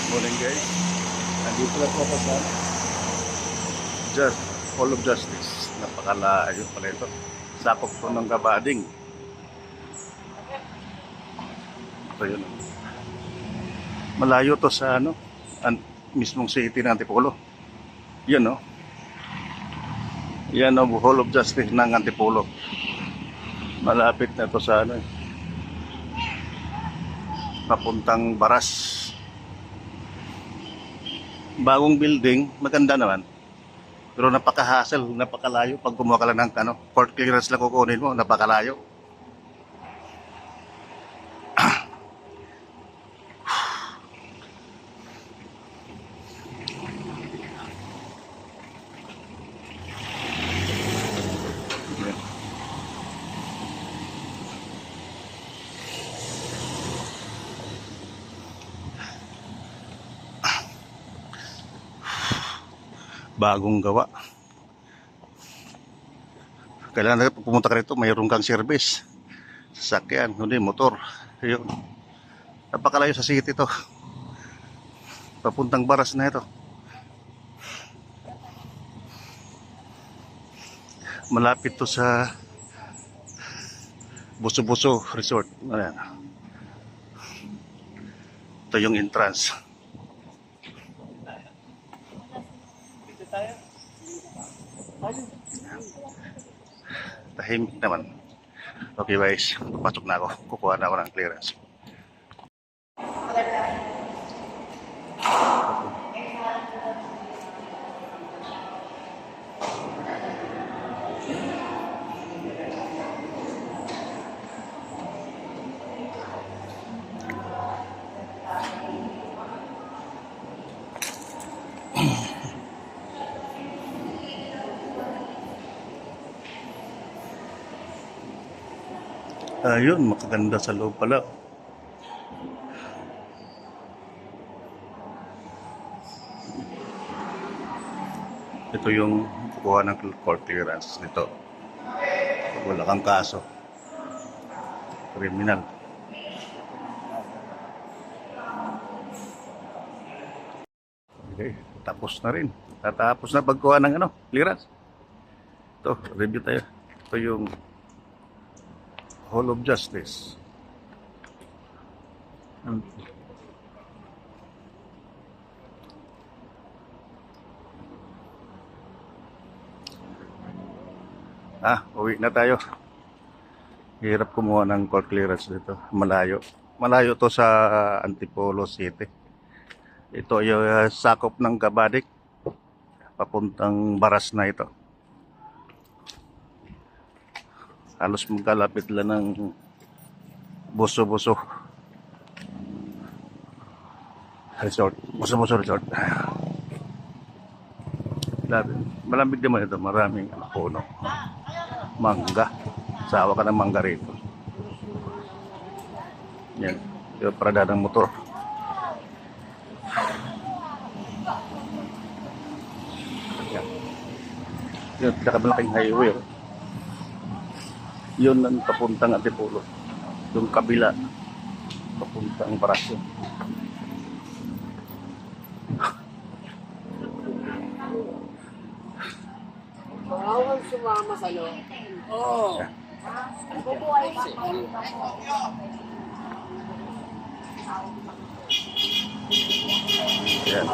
Morning guys. Nandito na po ako sa Hall of Justice. Napakalayo pala ito. Sakop po ng Gabading. Ito yun. Malayo to sa mismong city ng Antipolo. Yan o. Yan o, Hall of Justice ng Antipolo. Malapit na to sa papuntang Baras. Bagong building, maganda naman. Pero napaka-hassle, napakalayo. Pag kumuha ka lang ng port clearance lang kukunin mo, napakalayo. Bagong gawa. Kailangan na pumunta ka rito, mayroon kang service. Sasakyan, hindi motor. Ayun. Napakalayo sa city to. Papuntang Baras na ito. Malapit to sa Buso-Buso Resort. Ayan. Ito yung entrance. Tahimik naman. Okay guys, papasok na ako. Kukuha na ako ng clearance. Ayun, makaganda sa loob pala. Ito yung kukuha ng court clearance nito. Wala kang kaso. Criminal. Okay, tapos na rin. Tatapos na pagkuha ng clearance. Ito, review tayo. Ito yung Hall of Justice. Uwi na tayo. Hirap kumuha ng court clearance dito. Malayo. Malayo to sa Antipolo City. Ito yung sakop ng Gabading. Papuntang Baras na ito. Halos magkalapit lang ng Buso-Buso Resort. Buso-Buso Resort. Malamig naman ito. Maraming puno. Mangga. Sawa ka ng mangga rito. Yan. Yung parada ng motor. Yan. Yung pinakamalaking highway. Yun ang papuntang Antipolo. Yung kabila papuntang Baras. Bawal sumama sa loob. Oo. Bubuhay pa. Yan.